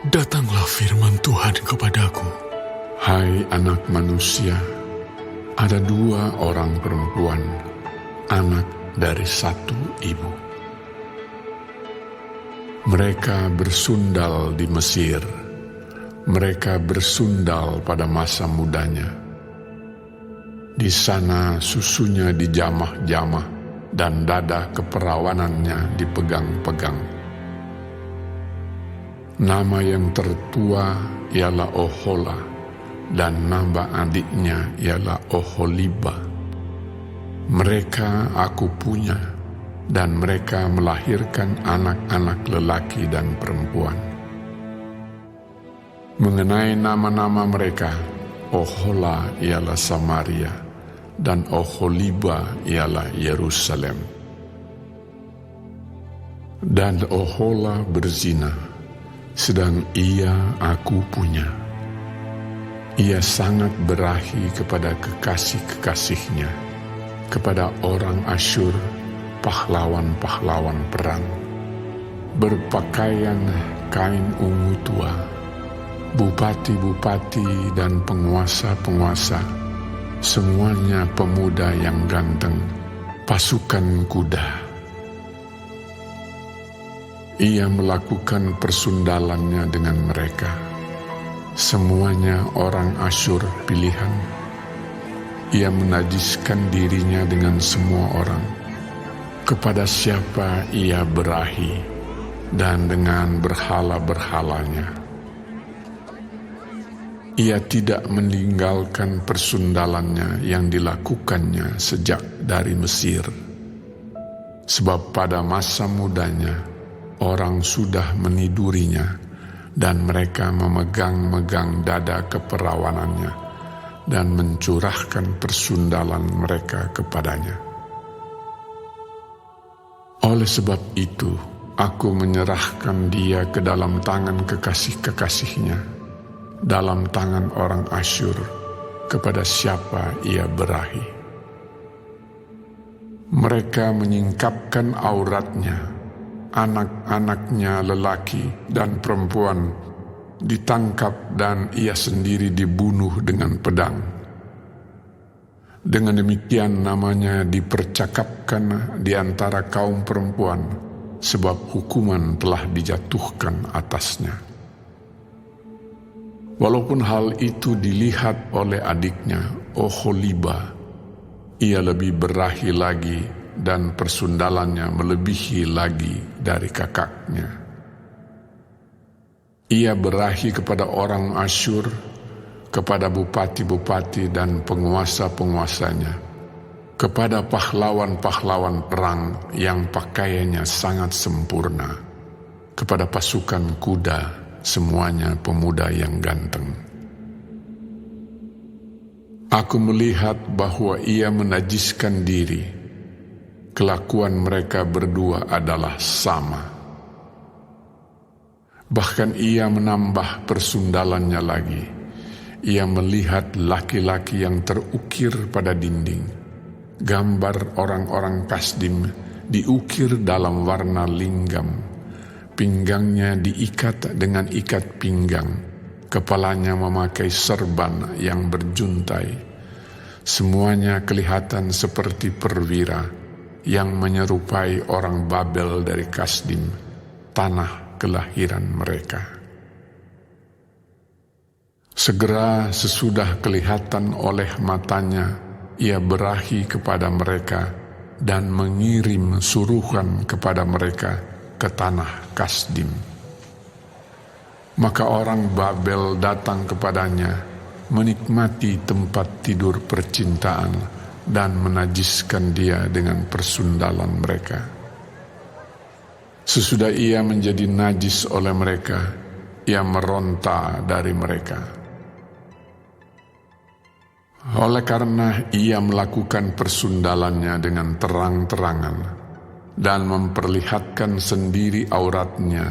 Datanglah firman Tuhan kepadaku. Hai anak manusia, ada 2 orang perempuan, anak dari satu ibu. Mereka bersundal di Mesir. Mereka bersundal pada masa mudanya. Di sana susunya dijamah-jamah dan dada keperawanannya dipegang-pegang. Nama yang tertua ialah Ohola, dan nama adiknya ialah Oholiba. Mereka aku punya, dan mereka melahirkan anak-anak lelaki dan perempuan. Mengenai nama-nama mereka, Ohola ialah Samaria, dan Oholiba ialah Yerusalem. Dan Ohola berzina, sedang ia aku punya. Ia sangat berahi kepada kekasih-kekasihnya, kepada orang Asyur, pahlawan-pahlawan perang, berpakaian kain ungu tua, bupati-bupati dan penguasa-penguasa, semuanya pemuda yang ganteng, pasukan kuda. Ia melakukan persundalannya dengan mereka, semuanya orang Asyur pilihan. Ia menajiskan dirinya dengan semua orang, kepada siapa ia berahi, dan dengan berhala-berhalanya. Ia tidak meninggalkan persundalannya yang dilakukannya sejak dari Mesir. Sebab pada masa mudanya, orang sudah menidurinya, dan mereka memegang-megang dada keperawanannya, dan mencurahkan persundalan mereka kepadanya. Oleh sebab itu, aku menyerahkan dia ke dalam tangan kekasih-kekasihnya, dalam tangan orang Asyur, kepada siapa ia berahi. Mereka menyingkapkan auratnya, anak-anaknya lelaki dan perempuan ditangkap dan ia sendiri dibunuh dengan pedang. Dengan demikian namanya dipercakapkan di antara kaum perempuan, sebab hukuman telah dijatuhkan atasnya. Walaupun hal itu dilihat oleh adiknya, Oholiba, ia lebih berahi lagi dan persundalannya melebihi lagi dari kakaknya. Ia berahi kepada orang Asyur, kepada bupati-bupati dan penguasa-penguasanya, kepada pahlawan-pahlawan perang yang pakaiannya sangat sempurna, kepada pasukan kuda, semuanya pemuda yang ganteng. Aku melihat bahwa ia menajiskan diri. Kelakuan mereka berdua adalah sama. Bahkan ia menambah persundalannya lagi. Ia melihat laki-laki yang terukir pada dinding. Gambar orang-orang Kasdim diukir dalam warna linggam. Pinggangnya diikat dengan ikat pinggang. Kepalanya memakai serban yang berjuntai. Semuanya kelihatan seperti perwira yang menyerupai orang Babel dari Kasdim, tanah kelahiran mereka. Segera sesudah kelihatan oleh matanya, ia berahi kepada mereka dan mengirim suruhan kepada mereka ke tanah Kasdim. Maka orang Babel datang kepadanya, menikmati tempat tidur percintaan dan menajiskan dia dengan persundalan mereka. Sesudah ia menjadi najis oleh mereka, ia meronta dari mereka. Oleh karena ia melakukan persundalannya dengan terang-terangan dan memperlihatkan sendiri auratnya,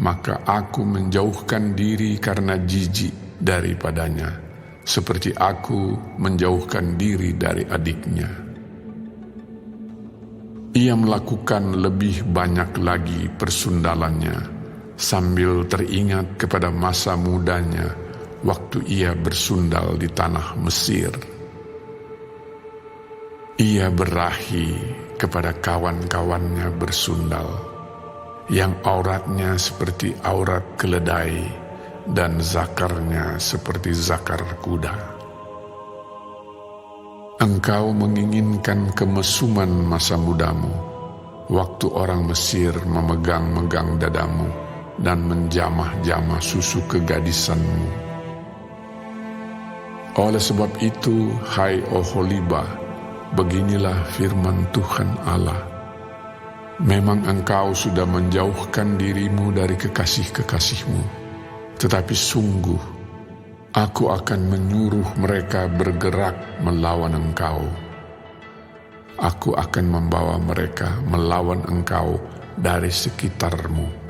maka aku menjauhkan diri karena jijik daripadanya, seperti aku menjauhkan diri dari adiknya. Ia melakukan lebih banyak lagi persundalannya, sambil teringat kepada masa mudanya waktu ia bersundal di tanah Mesir. Ia berahi kepada kawan-kawannya bersundal, yang auratnya seperti aurat keledai dan zakarnya seperti zakar kuda. Engkau menginginkan kemesuman masa mudamu, waktu orang Mesir memegang-megang dadamu dan menjamah-jamah susu kegadisanmu. Oleh sebab itu, hai Oholibah, beginilah firman Tuhan Allah. Memang engkau sudah menjauhkan dirimu dari kekasih-kekasihmu, tetapi sungguh aku akan menyuruh mereka bergerak melawan engkau. Aku akan membawa mereka melawan engkau dari sekitarmu.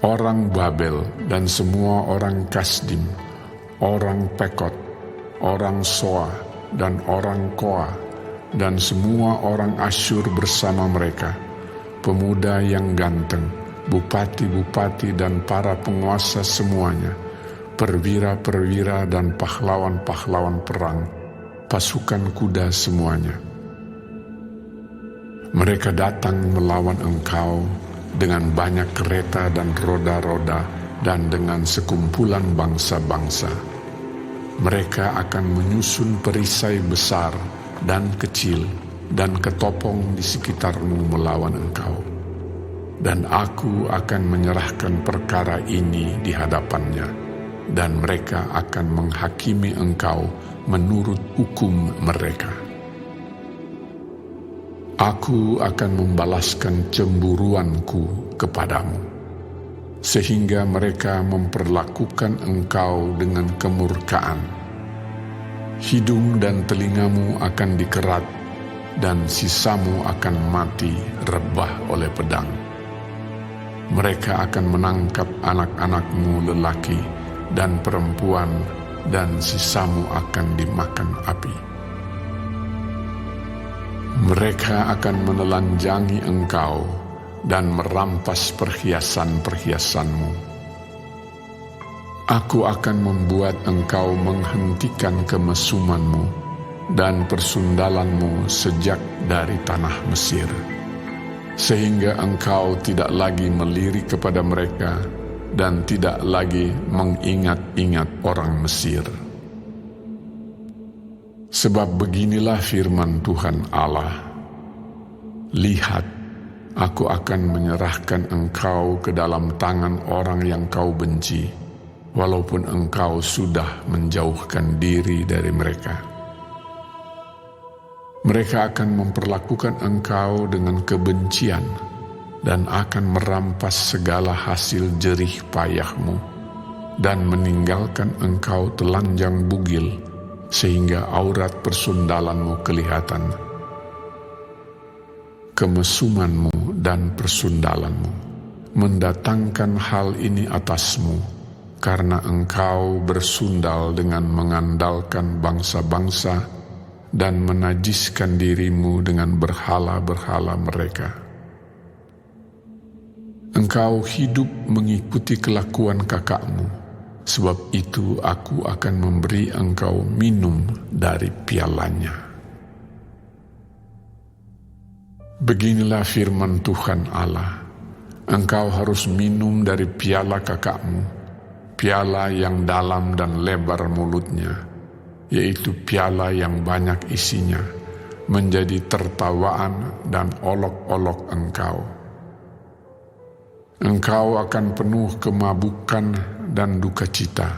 Orang Babel dan semua orang Kasdim, orang Pekot, orang Soa, dan orang Koa, dan semua orang Asyur bersama mereka, pemuda yang ganteng, bupati-bupati dan para penguasa semuanya, perwira-perwira dan pahlawan-pahlawan perang, pasukan kuda semuanya. Mereka datang melawan engkau dengan banyak kereta dan roda-roda dan dengan sekumpulan bangsa-bangsa. Mereka akan menyusun perisai besar dan kecil dan ketopong di sekitarmu melawan engkau. Dan aku akan menyerahkan perkara ini di hadapannya, dan mereka akan menghakimi engkau menurut hukum mereka. Aku akan membalaskan cemburuanku kepadamu, sehingga mereka memperlakukan engkau dengan kemurkaan. Hidung dan telingamu akan dikerat, dan sisamu akan mati rebah oleh pedang. Mereka akan menangkap anak-anakmu lelaki dan perempuan, dan sisamu akan dimakan api. Mereka akan menelanjangi engkau dan merampas perhiasan-perhiasanmu. Aku akan membuat engkau menghentikan kemesumanmu dan persundalanmu sejak dari tanah Mesir, sehingga engkau tidak lagi melirik kepada mereka dan tidak lagi mengingat-ingat orang Mesir. Sebab beginilah firman Tuhan Allah, lihat, aku akan menyerahkan engkau ke dalam tangan orang yang kau benci, walaupun engkau sudah menjauhkan diri dari mereka. Mereka akan memperlakukan engkau dengan kebencian dan akan merampas segala hasil jerih payahmu dan meninggalkan engkau telanjang bugil sehingga aurat persundalanmu kelihatan. Kemesumanmu dan persundalanmu mendatangkan hal ini atasmu, karena engkau bersundal dengan mengandalkan bangsa-bangsa dan menajiskan dirimu dengan berhala-berhala mereka. Engkau hidup mengikuti kelakuan kakakmu, sebab itu aku akan memberi engkau minum dari pialanya. Beginilah firman Tuhan Allah, engkau harus minum dari piala kakakmu, piala yang dalam dan lebar mulutnya, yaitu piala yang banyak isinya, menjadi tertawaan dan olok-olok engkau. Engkau akan penuh kemabukan dan duka cita.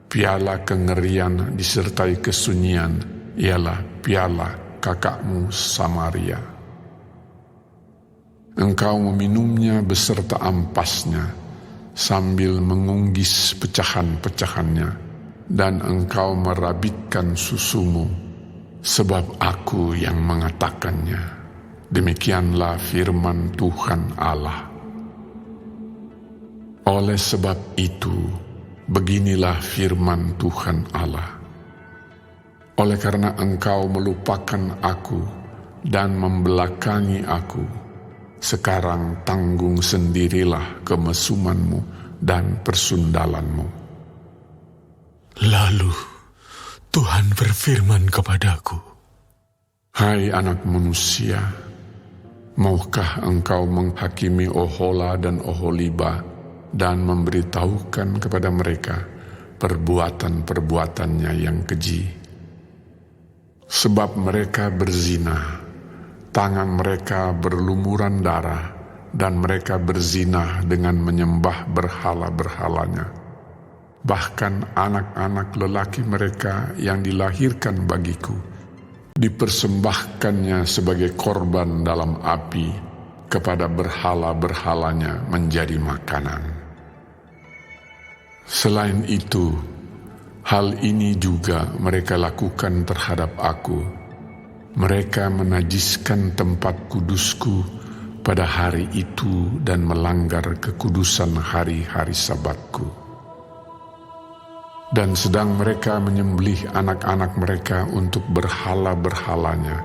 Piala kengerian disertai kesunyian ialah piala kakakmu Samaria. Engkau meminumnya beserta ampasnya, sambil mengunggis pecahan-pecahannya, dan engkau merabitkan susumu, sebab aku yang mengatakannya. Demikianlah firman Tuhan Allah. Oleh sebab itu, beginilah firman Tuhan Allah. Oleh karena engkau melupakan aku dan membelakangi aku, sekarang tanggung sendirilah kemesumanmu dan persundalanmu. Lalu Tuhan berfirman kepadaku, Hai anak manusia, maukah engkau menghakimi Ohola dan Oholiba dan memberitahukan kepada mereka perbuatan-perbuatannya yang keji? Sebab mereka berzina, tangan mereka berlumuran darah, dan mereka berzina dengan menyembah berhala-berhalanya. Bahkan anak-anak lelaki mereka yang dilahirkan bagiku dipersembahkannya sebagai korban dalam api kepada berhala-berhalanya menjadi makanan. Selain itu, hal ini juga mereka lakukan terhadap aku. Mereka menajiskan tempat kudusku pada hari itu dan melanggar kekudusan hari-hari Sabatku. Dan sedang mereka menyembelih anak-anak mereka untuk berhala-berhalanya,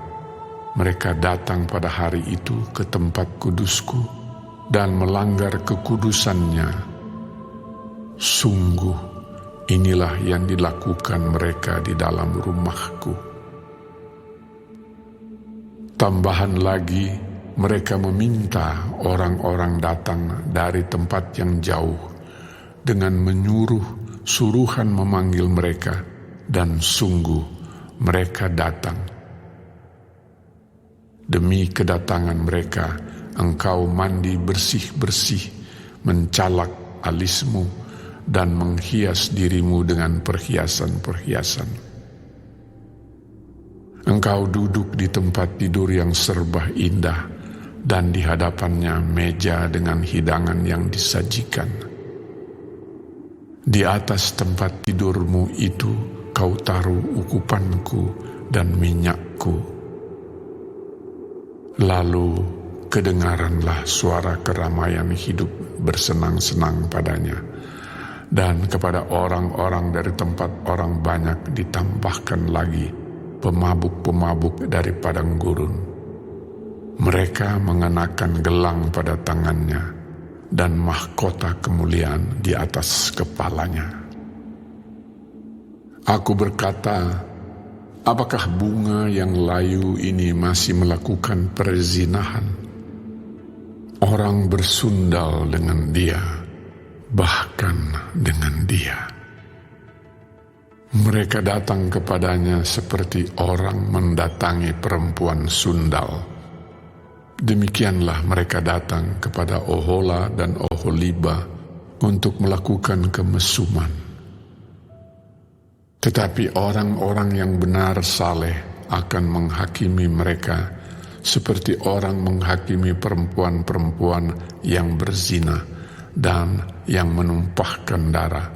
mereka datang pada hari itu ke tempat kudusku dan melanggar kekudusannya. Sungguh, inilah yang dilakukan mereka di dalam rumahku. Tambahan lagi, mereka meminta orang-orang datang dari tempat yang jauh dengan menyuruh suruhan memanggil mereka, dan sungguh mereka datang. Demi kedatangan mereka, engkau mandi bersih-bersih, mencalak alismu, dan menghias dirimu dengan perhiasan-perhiasan. Engkau duduk di tempat tidur yang serba indah, dan di hadapannya meja dengan hidangan yang disajikan. Di atas tempat tidurmu itu kau taruh ukupanku dan minyakku. Lalu kedengaranlah suara keramaian hidup bersenang-senang padanya, dan kepada orang-orang dari tempat orang banyak ditambahkan lagi pemabuk-pemabuk dari padang gurun. Mereka mengenakan gelang pada tangannya dan mahkota kemuliaan di atas kepalanya. Aku berkata, apakah bunga yang layu ini masih melakukan perzinahan? Orang bersundal dengan dia, bahkan dengan dia. Mereka datang kepadanya seperti orang mendatangi perempuan sundal. Demikianlah mereka datang kepada Ohola dan Oholiba untuk melakukan kemesuman. Tetapi orang-orang yang benar saleh akan menghakimi mereka seperti orang menghakimi perempuan-perempuan yang berzina dan yang menumpahkan darah.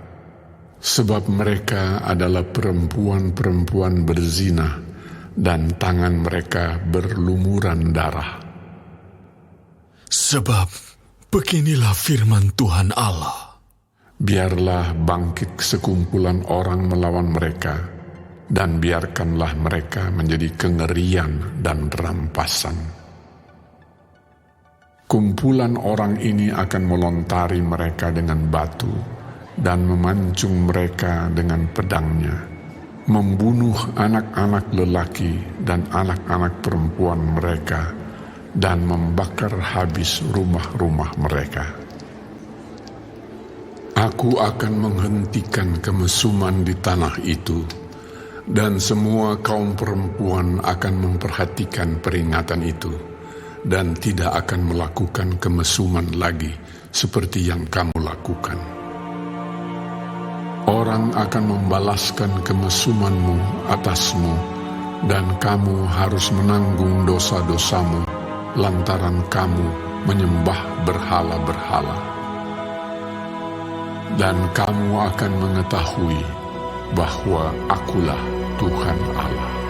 Sebab mereka adalah perempuan-perempuan berzina dan tangan mereka berlumuran darah. sebab beginilah firman Tuhan Allah. Biarlah bangkit sekumpulan orang melawan mereka, dan biarkanlah mereka menjadi kengerian dan rampasan. Kumpulan orang ini akan melontari mereka dengan batu dan memancung mereka dengan pedangnya, membunuh anak-anak lelaki dan anak-anak perempuan mereka, dan membakar habis rumah-rumah mereka. Aku akan menghentikan kemesuman di tanah itu, dan semua kaum perempuan akan memperhatikan peringatan itu, dan tidak akan melakukan kemesuman lagi seperti yang kamu lakukan. Orang akan membalaskan kemesumanmu atasmu, dan kamu harus menanggung dosa-dosamu lantaran kamu menyembah berhala-berhala. Dan kamu akan mengetahui bahwa Akulah Tuhan Allah.